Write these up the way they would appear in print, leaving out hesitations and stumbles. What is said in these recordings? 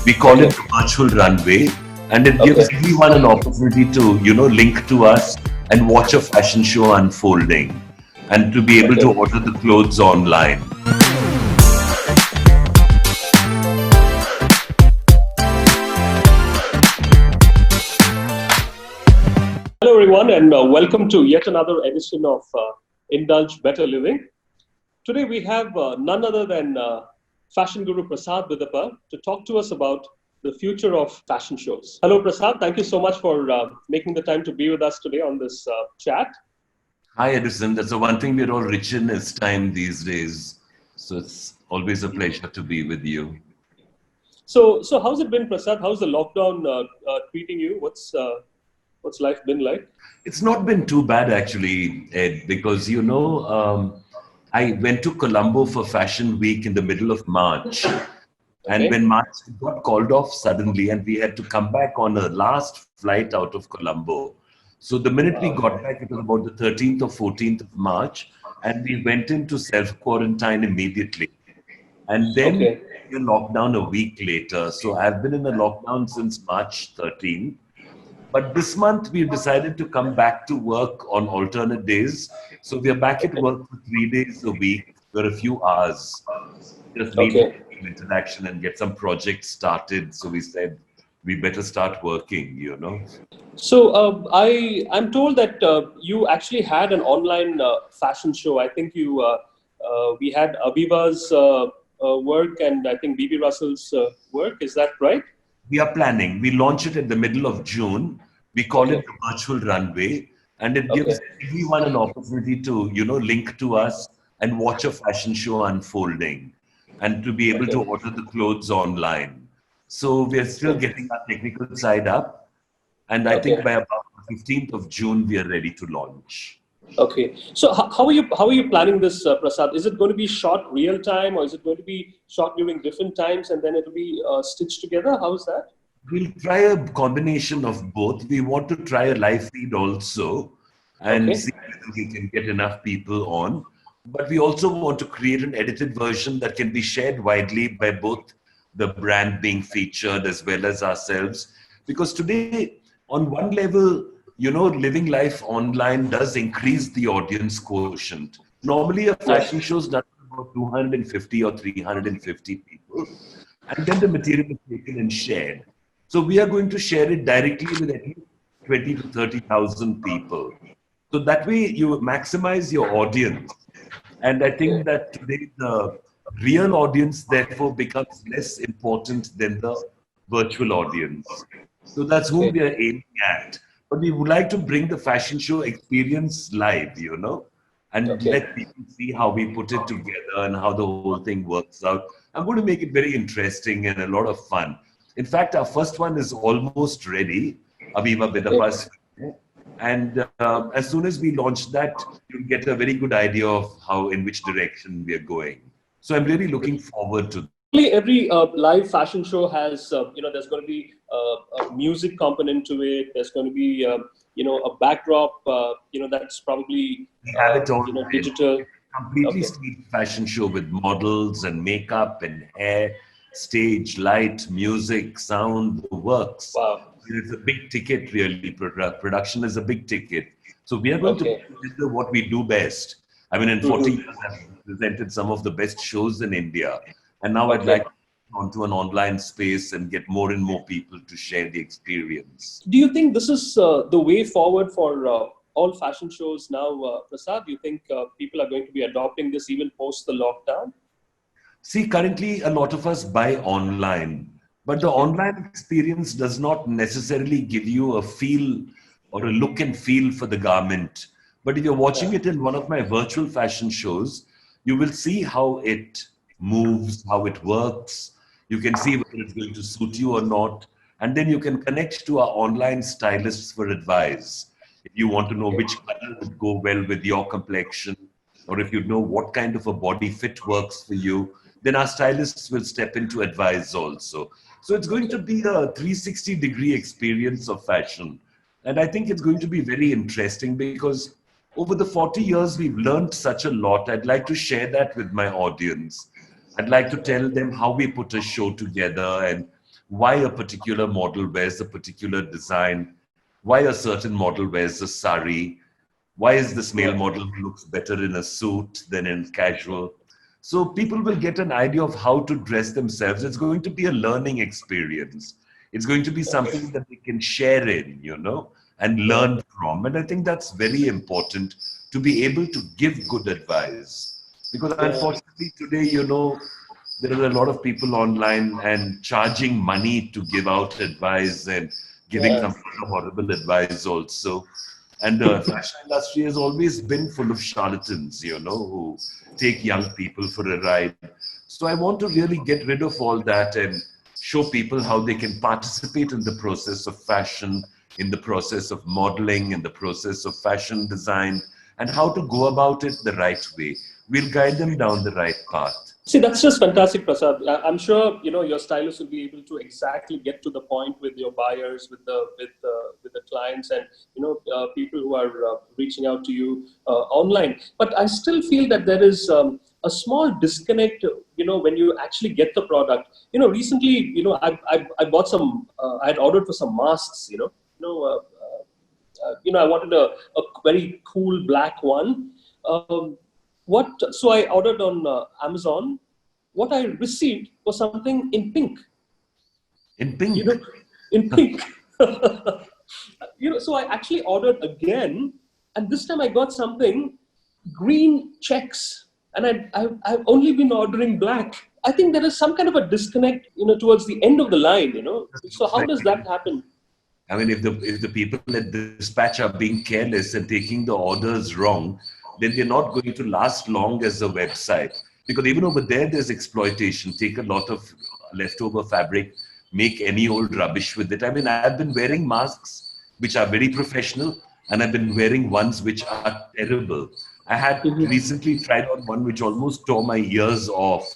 We call it the virtual runway, and it gives everyone an opportunity to, link to us and watch a fashion show unfolding, and to be able to order the clothes online. Hello, everyone, and welcome to yet another edition of Indulge Better Living. Today, we have none other than fashion guru Prasad Bidapa to talk to us about the future of fashion shows. Hello, Prasad. Thank you so much for making the time to be with us today on this chat. Hi, Edison. That's the one thing we're all rich in is time these days. So it's always a pleasure to be with you. So how's it been, Prasad? How's the lockdown treating you? What's life been like? It's not been too bad, actually, Ed, because, I went to Colombo for Fashion Week in the middle of March. And when March got called off suddenly, and we had to come back on a last flight out of Colombo. So the minute we got back, it was about the 13th or 14th of March, and we went into self-quarantine immediately. And then we were locked down a week later. So I've been in a lockdown since March 13th. But this month, we've decided to come back to work on alternate days. So we are back at work for 3 days a week for a few hours. Just need interaction and get some projects started. So we said we better start working. So I'm told that you actually had an online fashion show. I think we had Aviva's work and I think BB Russell's work. Is that right? We are planning. We launch it at the middle of June. We call it the virtual runway, and it gives everyone an opportunity to, link to us and watch a fashion show unfolding, and to be able to order the clothes online. So we are still getting our technical side up, and I think by about the 15th of June we are ready to launch. Okay. So how are you planning this, Prasad? Is it going to be shot real time, or is it going to be shot during different times and then it'll be stitched together? How is that? We'll try a combination of both. We want to try a live feed also and see if we can get enough people on. But we also want to create an edited version that can be shared widely by both the brand being featured as well as ourselves. Because today, on one level, living life online does increase the audience quotient. Normally, a fashion show is done about 250 or 350 people, and then the material is taken and shared. So we are going to share it directly with at least 20 to 30,000 people. So that way you maximize your audience. And I think that today the real audience therefore becomes less important than the virtual audience. So that's whom we are aiming at. But we would like to bring the fashion show experience live, and let people see how we put it together and how the whole thing works out. I'm going to make it very interesting and a lot of fun. In fact, our first one is almost ready, Aviva Bidapa's. And as soon as we launch that, you'll get a very good idea of in which direction we are going. So I'm really looking forward to that. Every live fashion show has, there's going to be a music component to it. There's going to be, a backdrop, that's probably we have it all digital. Completely street fashion show with models and makeup and hair, stage, light, music, sound, the works. Wow. It's a big ticket, really. Production is a big ticket. So we are going to do what we do best. I mean, in 40 years, I've presented some of the best shows in India. And now I'd like to get onto an online space and get more and more people to share the experience. Do you think this is the way forward for all fashion shows now, Prasad? Do you think people are going to be adopting this even post the lockdown? See, currently a lot of us buy online, but the online experience does not necessarily give you a feel or a look and feel for the garment. But if you're watching it in one of my virtual fashion shows, you will see how it moves, how it works. You can see whether it's going to suit you or not. And then you can connect to our online stylists for advice. If you want to know which color would go well with your complexion, or if you know what kind of a body fit works for you, then our stylists will step in to advise also. So it's going to be a 360-degree experience of fashion. And I think it's going to be very interesting because over the 40 years, we've learned such a lot. I'd like to share that with my audience. I'd like to tell them how we put a show together and why a particular model wears a particular design, why a certain model wears a sari, why is this male model who looks better in a suit than in casual. So people will get an idea of how to dress themselves. It's going to be a learning experience. It's going to be something that they can share in, and learn from. And I think that's very important, to be able to give good advice. Because unfortunately today, there are a lot of people online and charging money to give out advice and giving some horrible advice also. And the fashion industry has always been full of charlatans, who take young people for a ride. So I want to really get rid of all that and show people how they can participate in the process of fashion, in the process of modeling, in the process of fashion design, and how to go about it the right way. We'll guide them down the right path. See, that's just fantastic, Prasad. I'm sure your stylist will be able to exactly get to the point with your buyers, with the clients, and people who are reaching out to you online. But I still feel that there is a small disconnect. When you actually get the product. Recently, I bought some. I had ordered for some masks. I wanted a very cool black one. So I ordered on Amazon. What I received was something in pink. In pink? In pink. So I actually ordered again, and this time I got something green checks, and I've only been ordering black. I think there is some kind of a disconnect, towards the end of the line, So how does that happen? I mean, if the people at dispatch are being careless and taking the orders wrong, then they're not going to last long as a website. Because even over there, there's exploitation. Take a lot of leftover fabric, make any old rubbish with it. I mean, I've been wearing masks which are very professional, and I've been wearing ones which are terrible. I had recently tried on one which almost tore my ears off,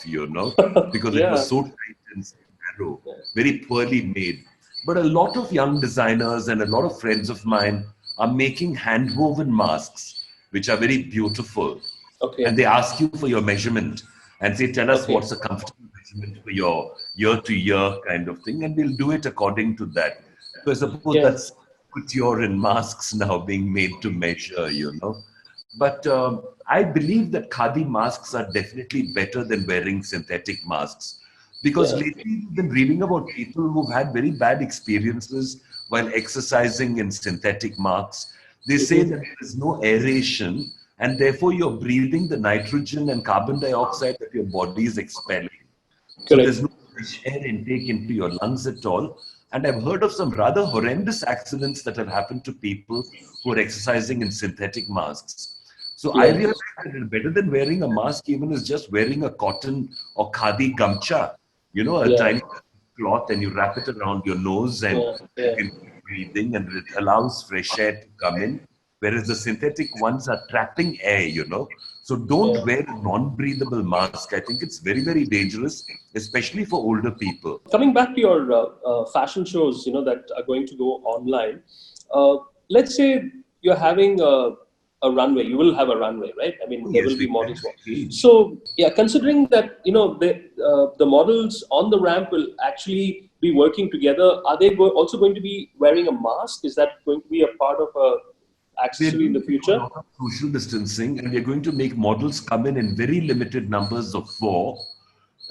because it was so tight and so narrow, very poorly made. But a lot of young designers and a lot of friends of mine are making hand-woven masks, which are very beautiful. Okay. And they ask you for your measurement and say, tell us what's a comfortable measurement for your year-to-year kind of thing, and we'll do it according to that. So I suppose that's couture in masks now being made to measure, But I believe that khadi masks are definitely better than wearing synthetic masks. Because lately we've been reading about people who've had very bad experiences while exercising in synthetic masks. They say that there is no aeration, and therefore you're breathing the nitrogen and carbon dioxide that your body is expelling. So there's no fresh air intake into your lungs at all. And I've heard of some rather horrendous accidents that have happened to people who are exercising in synthetic masks. So I realized that better than wearing a mask even is just wearing a cotton or khadi gamcha, a tiny cloth, and you wrap it around your nose and you can keep breathing, and it allows fresh air to come in. Whereas the synthetic ones are trapping air, So don't wear a non-breathable mask. I think it's very, very dangerous, especially for older people. Coming back to your fashion shows, that are going to go online. Let's say you're having a runway. You will have a runway, right? I mean, there will be models. So, considering that, the models on the ramp will actually be working together, are they also going to be wearing a mask? Is that going to be a part of a accessory in the future? Social distancing, and we're going to make models come in very limited numbers of 4,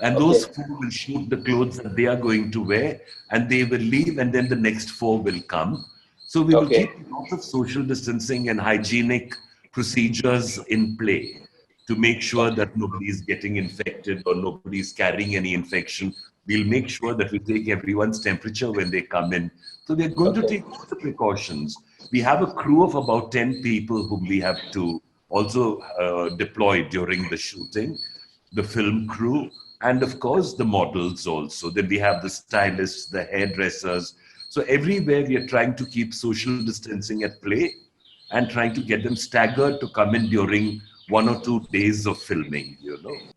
and those 4 will shoot the clothes that they are going to wear, and they will leave, and then the next 4 will come. So we will keep lots of social distancing and hygienic procedures in play to make sure that nobody is getting infected or nobody is carrying any infection. We'll make sure that we take everyone's temperature when they come in. So we're going to take all the precautions. We have a crew of about 10 people whom we have to also deploy during the shooting, the film crew, and of course the models also. Then we have the stylists, the hairdressers. So everywhere we are trying to keep social distancing at play and trying to get them staggered to come in during 1 or 2 days of filming,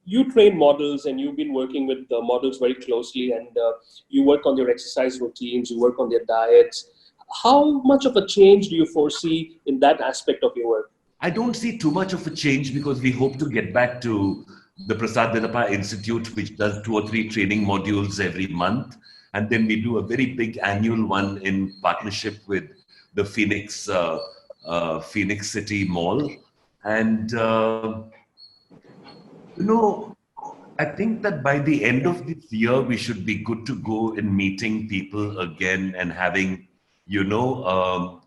You train models, and you've been working with the models very closely, and you work on their exercise routines, you work on their diets. How much of a change do you foresee in that aspect of your work? I don't see too much of a change, because we hope to get back to the Prasad Bidapa Institute, which does 2 or 3 training modules every month. And then we do a very big annual one in partnership with the Phoenix City Mall. And, I think that by the end of this year, we should be good to go in meeting people again and having,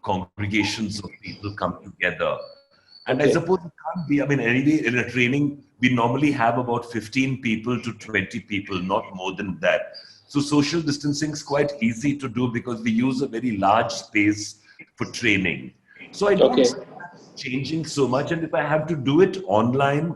congregations of people come together. And I suppose it can't be, I mean, anyway, in a training, we normally have about 15 people to 20 people, not more than that. So social distancing is quite easy to do because we use a very large space for training. So I don't see that changing so much. And if I have to do it online,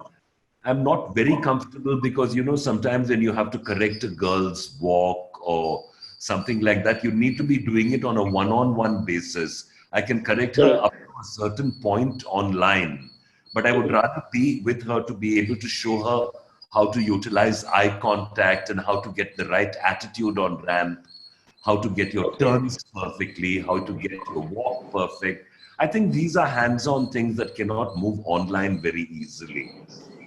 I'm not very comfortable because, sometimes when you have to correct a girl's walk or something like that, you need to be doing it on a one-on-one basis. I can correct her up to a certain point online, but I would rather be with her to be able to show her how to utilize eye contact and how to get the right attitude on ramp, how to get your turns perfectly, how to get your walk perfect. I think these are hands-on things that cannot move online very easily.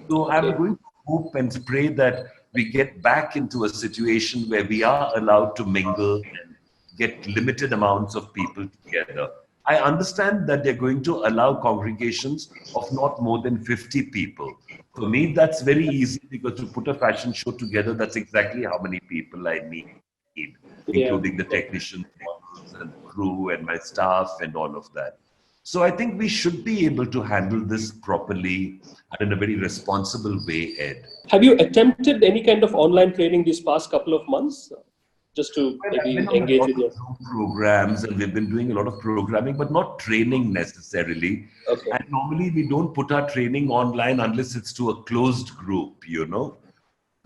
So I'm going to hope and pray that we get back into a situation where we are allowed to mingle and get limited amounts of people together. I understand that they're going to allow congregations of not more than 50 people. For me, that's very easy because to put a fashion show together, that's exactly how many people I need, including the technicians, models, and crew, and my staff, and all of that. So I think we should be able to handle this properly and in a very responsible way, Ed. Have you attempted any kind of online training these past couple of months? Just to maybe engage with your programs, and we've been doing a lot of programming, but not training necessarily. And normally we don't put our training online unless it's to a closed group,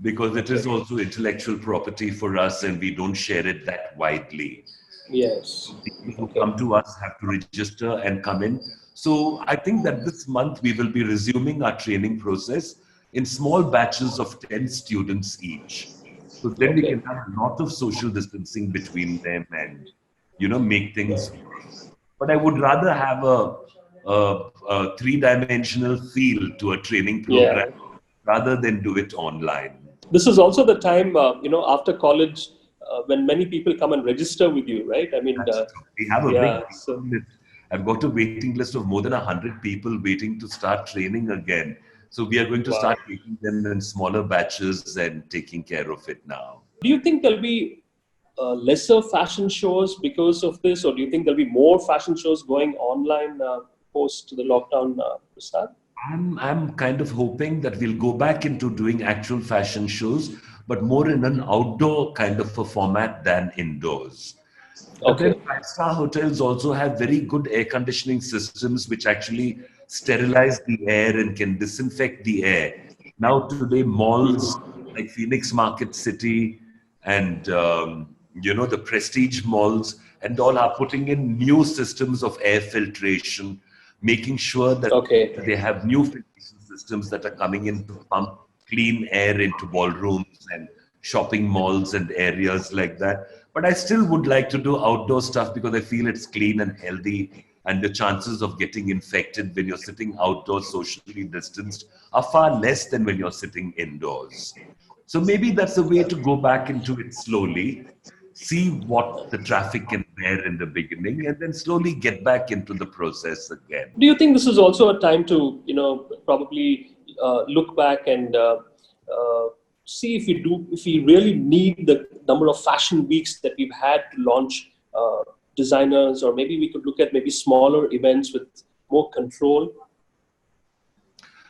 because it is also intellectual property for us and we don't share it that widely. Yes. People who come to us have to register and come in. So I think that this month we will be resuming our training process in small batches of 10 students each. So then we can have a lot of social distancing between them and, make things work. But I would rather have a three-dimensional feel to a training program rather than do it online. This is also the time, after college, when many people come and register with you, right? I mean, we have a big list. I've got a waiting list of more than 100 people waiting to start training again. So we are going to start taking them in smaller batches and taking care of it now. Do you think there'll be lesser fashion shows because of this, or do you think there'll be more fashion shows going online post the lockdown, Prasad? I'm kind of hoping that we'll go back into doing actual fashion shows, but more in an outdoor kind of a format than indoors. But then five-star hotels also have very good air conditioning systems which actually sterilize the air and can disinfect the air. Now today, malls like Phoenix Market City and the prestige malls and all are putting in new systems of air filtration, making sure that they have new filtration systems that are coming in to pump clean air into ballrooms and shopping malls and areas like that. But I still would like to do outdoor stuff because I feel it's clean and healthy, and the chances of getting infected when you're sitting outdoors socially distanced are far less than when you're sitting indoors. So maybe that's a way to go back into it slowly, see what the traffic can bear in the beginning, and then slowly get back into the process again. Do you think this is also a time to, probably look back and see if we really need the number of fashion weeks that we've had to launch designers, or maybe we could look at maybe smaller events with more control?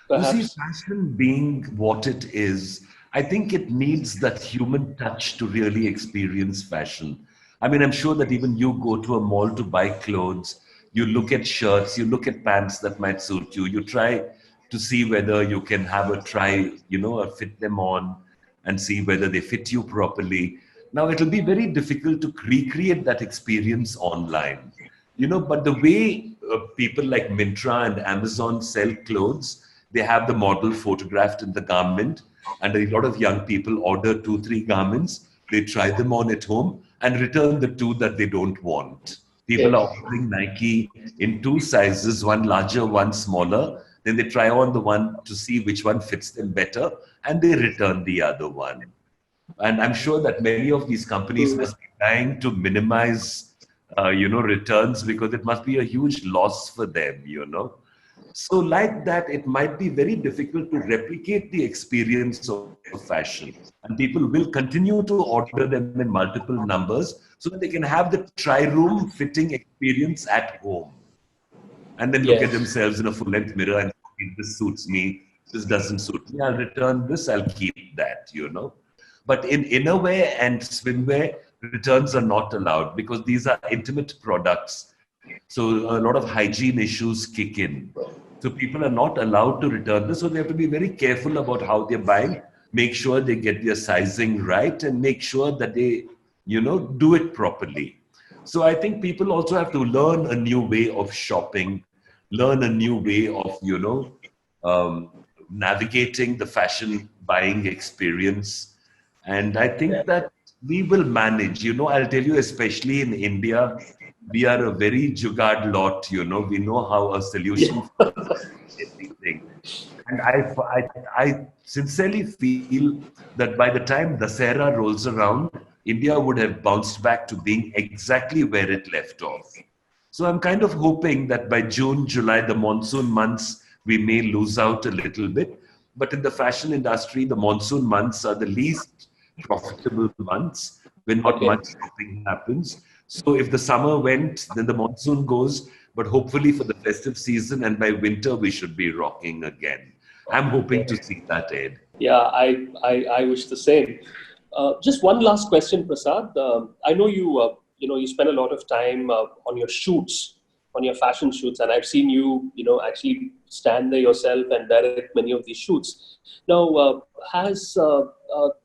Perhaps. You see, fashion being what it is, I think it needs that human touch to really experience fashion. I mean, I'm sure that even you go to a mall to buy clothes, you look at shirts, you look at pants that might suit you, you try to see whether you can have a try, or fit them on and see whether they fit you properly. Now, it'll be very difficult to recreate that experience online, but the way people like Myntra and Amazon sell clothes, they have the model photographed in the garment, and a lot of young people order 2-3 garments, they try them on at home and return the 2 that they don't want. People are ordering Nike in 2 sizes, one larger, one smaller. Then they try on the one to see which one fits them better, and they return the other one. And I'm sure that many of these companies must be trying to minimize, returns, because it must be a huge loss for them, So like that, it might be very difficult to replicate the experience of fashion. And people will continue to order them in multiple numbers so that they can have the tri-room fitting experience at home. And then look at themselves in a full-length mirror and say, this suits me, this doesn't suit me, I'll return this, I'll keep that. But in innerwear and swimwear, returns are not allowed because these are intimate products. So a lot of hygiene issues kick in. So people are not allowed to return this. So they have to be very careful about how they're buying, make sure they get their sizing right, and make sure that they, do it properly. So I think people also have to learn a new way of shopping, learn a new way of, navigating the fashion buying experience. And I think that we will manage. I'll tell you, especially in India, we are a very jugaad lot. We know how a solution for everything. And I sincerely feel that by the time Dussehra rolls around, India would have bounced back to being exactly where it left off. So I'm kind of hoping that by June, July, the monsoon months, we may lose out a little bit. But in the fashion industry, the monsoon months are the least profitable months when not much shopping happens. So if the summer went, then the monsoon goes. But hopefully for the festive season and by winter, we should be rocking again. I'm hoping to see that, Ed. Yeah, I wish the same. Just one last question, Prasad. I know you spend a lot of time on your shoots, on your fashion shoots, and I've seen you, actually stand there yourself and direct many of these shoots. Now, has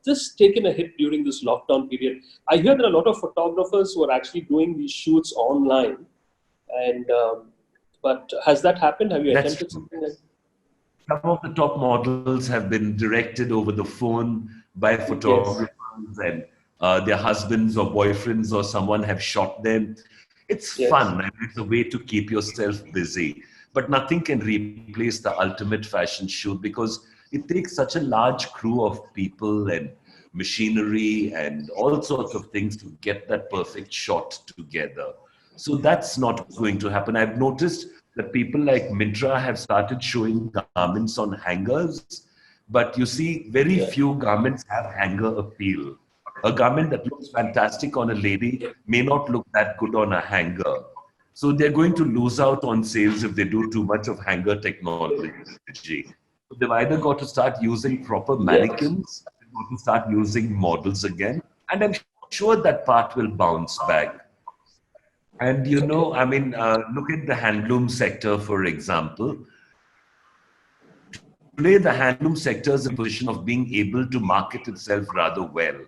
this taken a hit during this lockdown period? I hear there are a lot of photographers who are actually doing these shoots online, and but has that happened? Have you attempted something like that? Some of the top models have been directed over the phone by photographers, and their husbands or boyfriends or someone have shot them. It's fun, and it's a way to keep yourself busy. But nothing can replace the ultimate fashion shoot because it takes such a large crew of people and machinery and all sorts of things to get that perfect shot together. So that's not going to happen. I've noticed that people like Mintra have started showing garments on hangers, but you see very few garments have hanger appeal. A garment that looks fantastic on a lady may not look that good on a hanger. So they're going to lose out on sales if they do too much of hanger technology. So they've either got to start using proper mannequins, or to start using models again, and I'm sure that part will bounce back. And look at the handloom sector, for example. Today, the handloom sector is in a position of being able to market itself rather well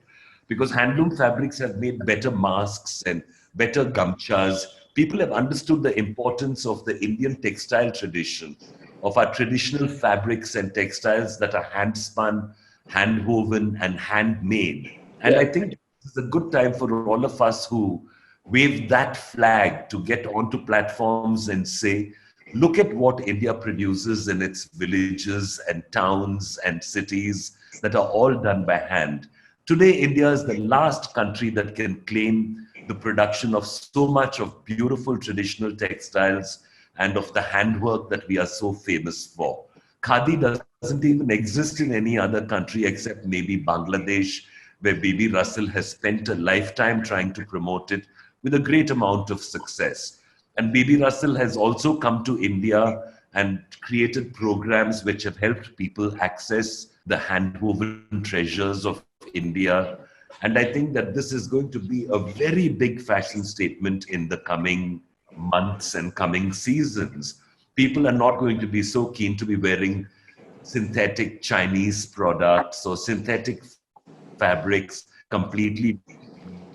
because handloom fabrics have made better masks and better gamchas. People have understood the importance of the Indian textile tradition, of our traditional fabrics and textiles that are hand spun, hand woven, and handmade. And I think this is a good time for all of us who wave that flag to get onto platforms and say, look at what India produces in its villages and towns and cities that are all done by hand. Today, India is the last country that can claim the production of so much of beautiful traditional textiles and of the handwork that we are so famous for. Khadi doesn't even exist in any other country except maybe Bangladesh, where Baby Russell has spent a lifetime trying to promote it with a great amount of success. And Baby Russell has also come to India and created programs which have helped people access the handwoven treasures of India. And I think that this is going to be a very big fashion statement in the coming months and coming seasons. People are not going to be so keen to be wearing synthetic Chinese products or synthetic fabrics completely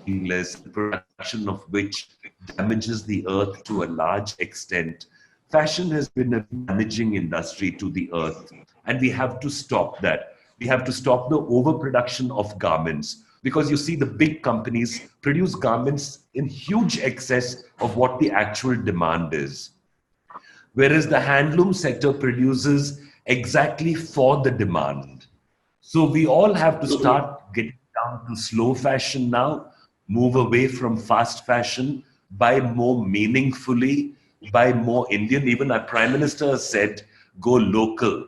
meaningless, production of which damages the earth to a large extent. Fashion has been a damaging industry to the earth, and we have to stop that. We have to stop the overproduction of garments because you see the big companies produce garments in huge excess of what the actual demand is. Whereas the handloom sector produces exactly for the demand. So we all have to start getting down to slow fashion now, move away from fast fashion, buy more meaningfully, buy more Indian. Even our Prime Minister has said, go local.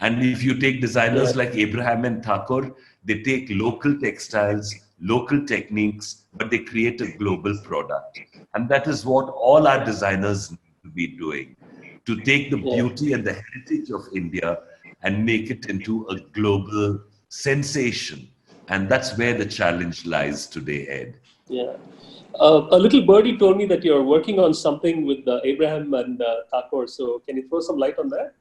And if you take designers like Abraham and Thakur, they take local textiles, local techniques, but they create a global product. And that is what all our designers need to be doing, to take the beauty and the heritage of India and make it into a global sensation. And that's where the challenge lies today, Ed. Yeah. A little birdie told me that you're working on something with Abraham and Thakur. So can you throw some light on that?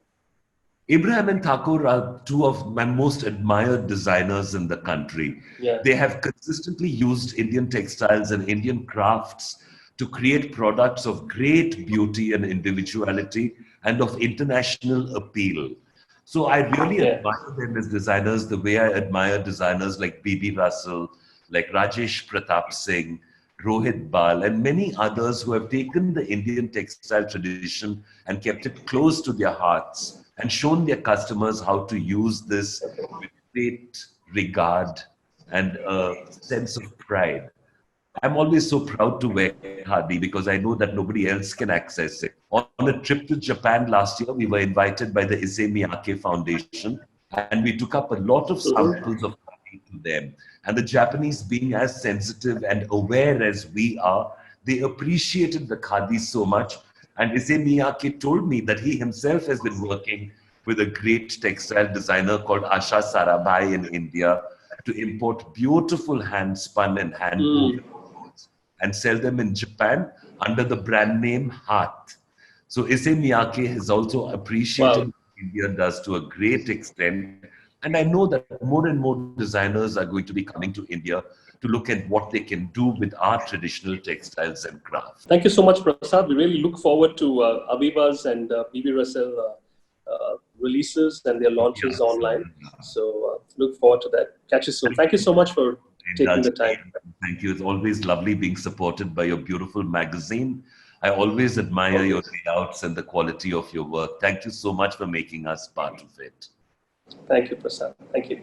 Abraham and Thakur are two of my most admired designers in the country. Yeah. They have consistently used Indian textiles and Indian crafts to create products of great beauty and individuality and of international appeal. So I really admire them as designers the way I admire designers like B.B. Russell, like Rajesh Pratap Singh, Rohit Bal, and many others who have taken the Indian textile tradition and kept it close to their hearts and shown their customers how to use this with great regard and a sense of pride. I'm always so proud to wear khadi because I know that nobody else can access it. On a trip to Japan last year, we were invited by the Issey Miyake Foundation, and we took up a lot of samples of khadi to them. And the Japanese, being as sensitive and aware as we are, they appreciated the khadi so much. And Issey Miyake told me that he himself has been working with a great textile designer called Asha Sarabhai in India to import beautiful hand-spun and hand-woven clothes and sell them in Japan under the brand name Hath. So Issey Miyake has also appreciated what India does to a great extent. And I know that more and more designers are going to be coming to India to look at what they can do with our traditional textiles and crafts. Thank you so much, Prasad. We really look forward to Aviva's and BB Russell releases and their launches online. So look forward to that. Catch you soon. Thank you so much for taking the time. Thank you. It's always lovely being supported by your beautiful magazine. I always admire your layouts and the quality of your work. Thank you so much for making us part of it. Thank you, Prasad. Thank you.